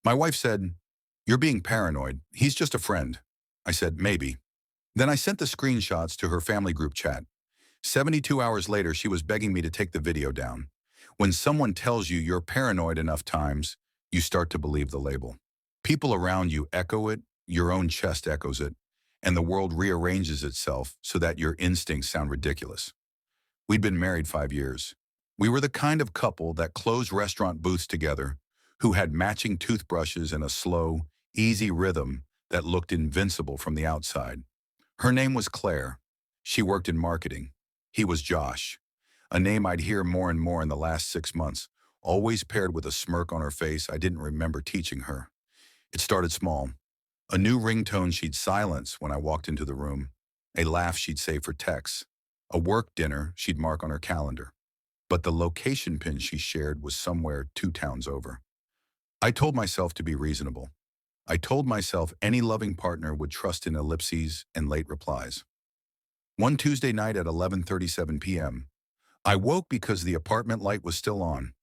My wife said, "You're being paranoid. He's just a friend." I said, "Maybe." Then I sent the screenshots to her family group chat. 72 hours later, she was begging me to take the video down. When someone tells you you're paranoid enough times, you start to believe the label. People around you echo it, your own chest echoes it, and the world rearranges itself so that your instincts sound ridiculous. We'd been married 5 years. We were the kind of couple that closed restaurant booths together, who had matching toothbrushes and a slow, easy rhythm that looked invincible from the outside. Her name was Claire. She worked in marketing. He was Josh, a name I'd hear more and more in the last 6 months, always paired with a smirk on her face I didn't remember teaching her. It started small. A new ringtone she'd silence when I walked into the room, a laugh she'd save for texts, a work dinner she'd mark on her calendar. But the location pin she shared was somewhere 2 towns over. I told myself to be reasonable. I told myself any loving partner would trust in ellipses and late replies. One Tuesday night at 11:37 p.m., I woke because the apartment light was still on.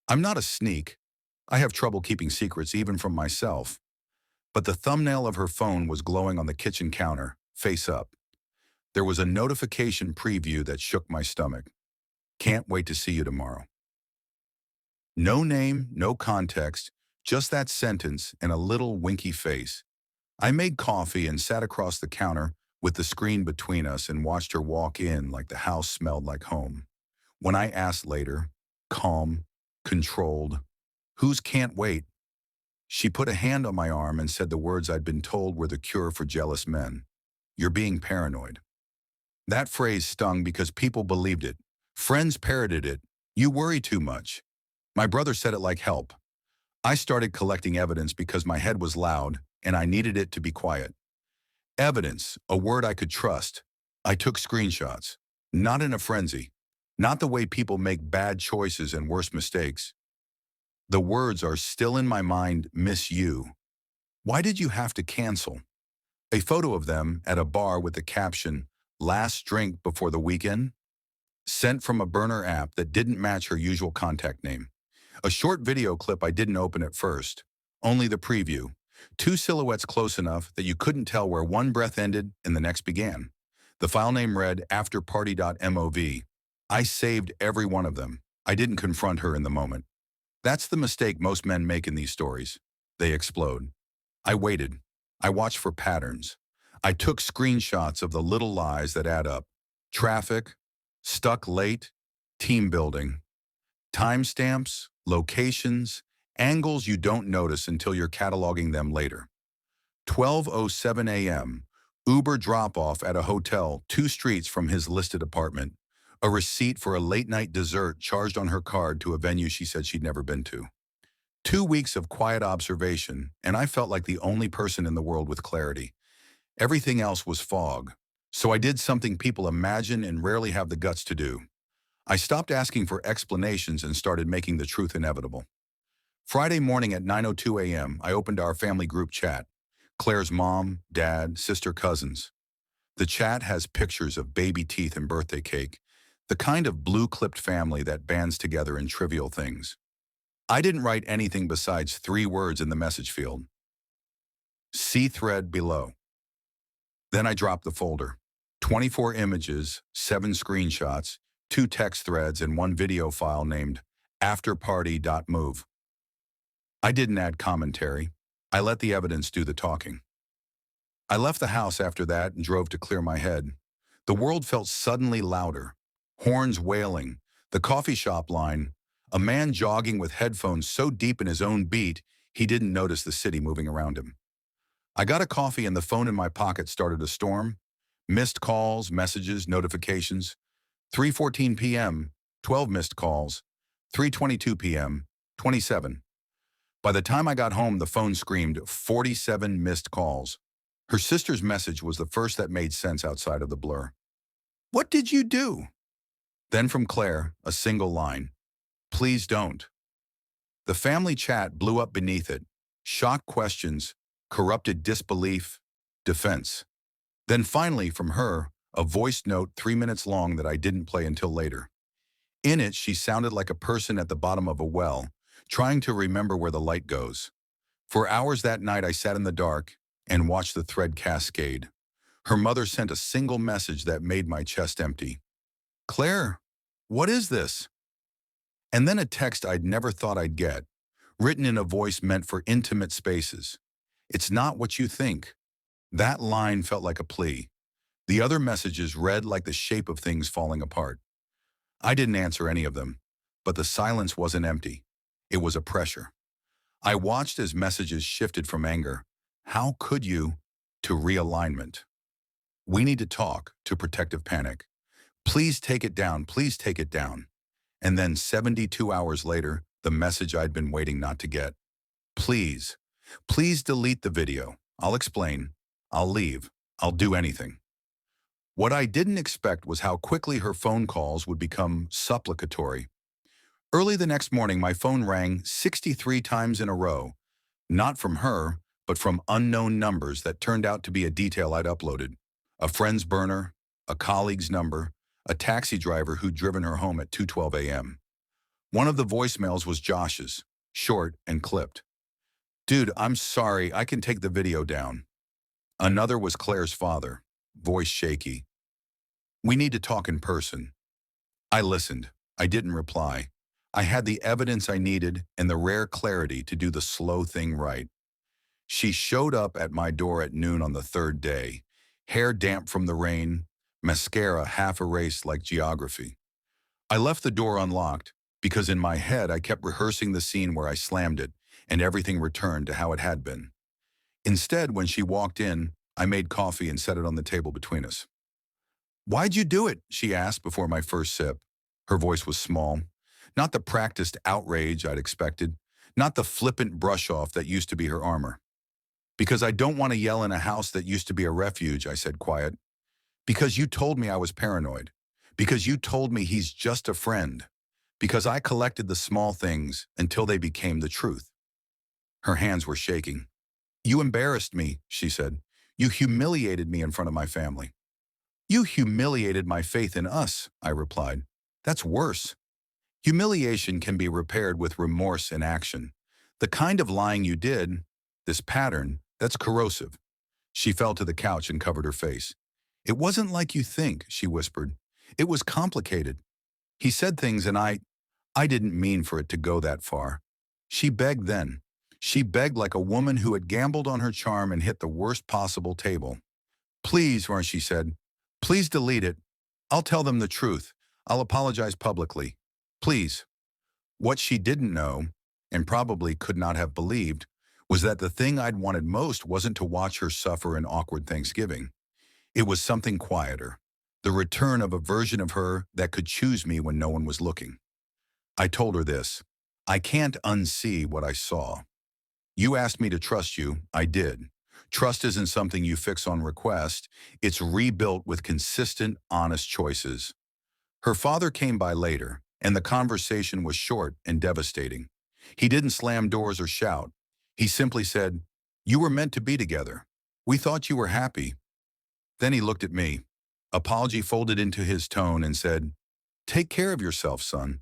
I'm not a sneak. I have trouble keeping secrets even from myself. But the thumbnail of her phone was glowing on the kitchen counter, face up. There was a notification preview that shook my stomach. "Can't wait to see you tomorrow." No name, no context, just that sentence and a little winky face. I made coffee and sat across the counter with the screen between us and watched her walk in like the house smelled like home. When I asked later, calm, controlled, "Whose can't wait?" she put a hand on my arm and said the words I'd been told were the cure for jealous men. "You're being paranoid." That phrase stung because people believed it. Friends parroted it. "You worry too much." My brother said it like help. I started collecting evidence because my head was loud and I needed it to be quiet. Evidence, a word I could trust. I took screenshots. Not in a frenzy. Not the way people make bad choices and worse mistakes. The words are still in my mind, "Miss you." Why did you have to cancel? A photo of them at a bar with the caption, "Last drink before the weekend?" Sent from a burner app that didn't match her usual contact name. A short video clip I didn't open at first. Only the preview. 2 silhouettes close enough that you couldn't tell where one breath ended and the next began. The file name read afterparty.mov. I saved every one of them. I didn't confront her in the moment. That's the mistake most men make in these stories. They explode. I waited. I watched for patterns. I took screenshots of the little lies that add up. Traffic, stuck late, team building, timestamps, locations, angles you don't notice until you're cataloging them later. 12:07 a.m., Uber drop-off at a hotel 2 streets from his listed apartment. A receipt for a late-night dessert charged on her card to a venue she said she'd never been to. 2 weeks of quiet observation, and I felt like the only person in the world with clarity. Everything else was fog. So I did something people imagine and rarely have the guts to do. I stopped asking for explanations and started making the truth inevitable. Friday morning at 9:02 a.m., I opened our family group chat. Claire's mom, dad, sister, cousins. The chat has pictures of baby teeth and birthday cake, the kind of blue-clipped family that bands together in trivial things. I didn't write anything besides 3 words in the message field. See thread below. Then I dropped the folder. 24 images, 7 screenshots, 2 text threads, and 1 video file named afterparty.move. I didn't add commentary. I let the evidence do the talking. I left the house after that and drove to clear my head. The world felt suddenly louder. Horns wailing, the coffee shop line, a man jogging with headphones so deep in his own beat he didn't notice the city moving around him. I got a coffee and the phone in my pocket started a storm. Missed calls, messages, notifications. 3:14 p.m., 12 missed calls. 3:22 p.m., 27. By the time I got home, the phone screamed 47 missed calls. Her sister's message was the first that made sense outside of the blur. "What did you do?" Then from Claire, a single line. "Please don't." The family chat blew up beneath it. Shocked questions, corrupted disbelief, defense. Then finally from her, a voice note 3 minutes long that I didn't play until later. In it, she sounded like a person at the bottom of a well, trying to remember where the light goes. For hours that night, I sat in the dark and watched the thread cascade. Her mother sent a single message that made my chest empty. "Claire, what is this?" And then a text I'd never thought I'd get, written in a voice meant for intimate spaces. "It's not what you think." That line felt like a plea. The other messages read like the shape of things falling apart. I didn't answer any of them, but the silence wasn't empty. It was a pressure. I watched as messages shifted from anger, "How could you?" to realignment. "We need to talk," to protective panic. "Please take it down, please take it down." And then 72 hours later, the message I'd been waiting not to get. "Please, please delete the video. I'll explain. I'll leave. I'll do anything." What I didn't expect was how quickly her phone calls would become supplicatory. Early the next morning, my phone rang 63 times in a row, not from her, but from unknown numbers that turned out to be a detail I'd uploaded. A friend's burner, a colleague's number, a taxi driver who'd driven her home at 2:12 a.m. One of the voicemails was Josh's, short and clipped. "Dude, I'm sorry, I can take the video down." Another was Claire's father, voice shaky. "We need to talk in person." I listened. I didn't reply. I had the evidence I needed and the rare clarity to do the slow thing right. She showed up at my door at noon on the third day, hair damp from the rain, mascara half erased like geography. I left the door unlocked because in my head I kept rehearsing the scene where I slammed it and everything returned to how it had been. Instead, when she walked in, I made coffee and set it on the table between us. "Why'd you do it?" she asked before my first sip. Her voice was small. Not the practiced outrage I'd expected, not the flippant brush-off that used to be her armor. "Because I don't want to yell in a house that used to be a refuge," I said quiet. "Because you told me I was paranoid. Because you told me he's just a friend. Because I collected the small things until they became the truth." Her hands were shaking. "You embarrassed me," she said. "You humiliated me in front of my family." "You humiliated my faith in us," I replied. "That's worse." Humiliation can be repaired with remorse and action. The kind of lying you did, this pattern, that's corrosive. She fell to the couch and covered her face. "It wasn't like you think," she whispered. "It was complicated. He said things and I didn't mean for it to go that far." She begged then. She begged like a woman who had gambled on her charm and hit the worst possible table. "Please," she said, "please delete it. I'll tell them the truth. I'll apologize publicly. Please." What she didn't know, and probably could not have believed, was that the thing I'd wanted most wasn't to watch her suffer an awkward Thanksgiving. It was something quieter, the return of a version of her that could choose me when no one was looking. I told her this: "I can't unsee what I saw. You asked me to trust you, I did. Trust isn't something you fix on request, it's rebuilt with consistent, honest choices." Her father came by later, and the conversation was short and devastating. He didn't slam doors or shout. He simply said, "You were meant to be together. We thought you were happy." Then he looked at me, apology folded into his tone, and said, "Take care of yourself, son."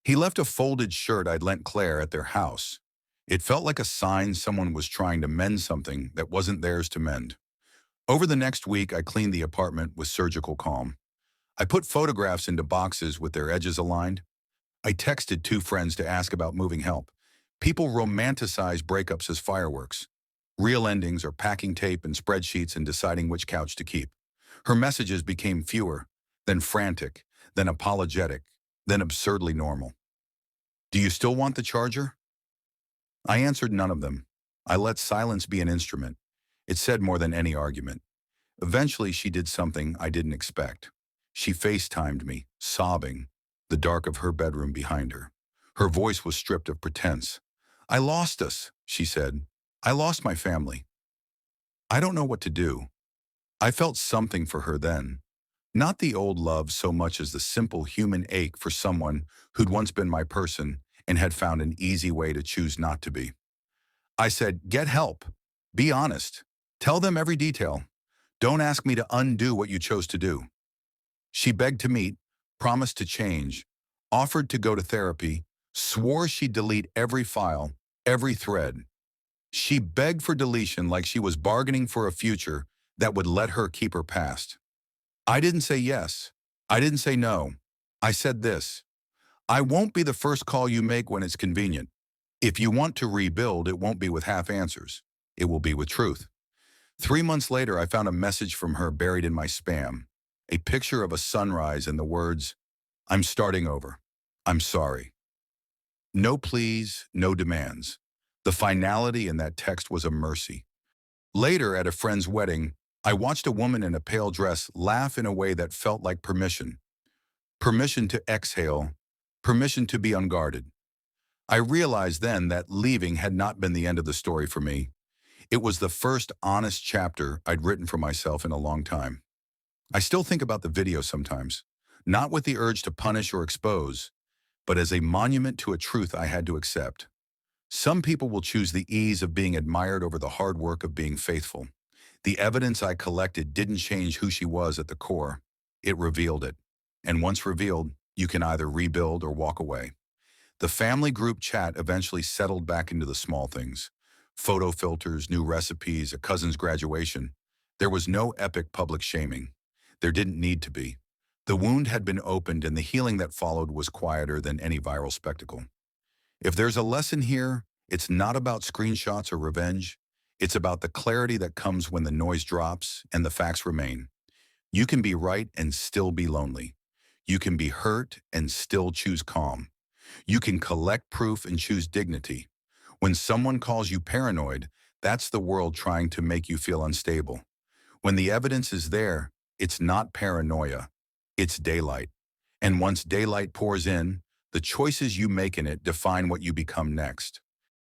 He left a folded shirt I'd lent Claire at their house. It felt like a sign someone was trying to mend something that wasn't theirs to mend. Over the next week, I cleaned the apartment with surgical calm. I put photographs into boxes with their edges aligned. I texted 2 friends to ask about moving help. People romanticize breakups as fireworks. Real endings are packing tape and spreadsheets and deciding which couch to keep. Her messages became fewer, then frantic, then apologetic, then absurdly normal. "Do you still want the charger?" I answered none of them. I let silence be an instrument. It said more than any argument. Eventually, she did something I didn't expect. She FaceTimed me, sobbing, the dark of her bedroom behind her. Her voice was stripped of pretense. "I lost us," she said. "I lost my family. I don't know what to do." I felt something for her then. Not the old love so much as the simple human ache for someone who'd once been my person and had found an easy way to choose not to be. I said, "Get help. Be honest. Tell them every detail. Don't ask me to undo what you chose to do." She begged to meet, promised to change, offered to go to therapy, swore she'd delete every file, every thread. She begged for deletion like she was bargaining for a future that would let her keep her past. I didn't say yes. I didn't say no. I said this: I won't be the first call you make when it's convenient. If you want to rebuild, it won't be with half answers. It will be with truth. 3 months later, I found a message from her buried in my spam. A picture of a sunrise and the words, "I'm starting over. I'm sorry." No pleas, no demands. The finality in that text was a mercy. Later, at a friend's wedding, I watched a woman in a pale dress laugh in a way that felt like permission. Permission to exhale, permission to be unguarded. I realized then that leaving had not been the end of the story for me. It was the first honest chapter I'd written for myself in a long time. I still think about the video sometimes, not with the urge to punish or expose, but as a monument to a truth I had to accept. Some people will choose the ease of being admired over the hard work of being faithful. The evidence I collected didn't change who she was at the core. It revealed it. And once revealed, you can either rebuild or walk away. The family group chat eventually settled back into the small things. Photo filters, new recipes, a cousin's graduation. There was no epic public shaming. There didn't need to be. The wound had been opened and the healing that followed was quieter than any viral spectacle. If there's a lesson here, it's not about screenshots or revenge. It's about the clarity that comes when the noise drops and the facts remain. You can be right and still be lonely. You can be hurt and still choose calm. You can collect proof and choose dignity. When someone calls you paranoid, that's the world trying to make you feel unstable. When the evidence is there, it's not paranoia, it's daylight. And once daylight pours in, the choices you make in it define what you become next.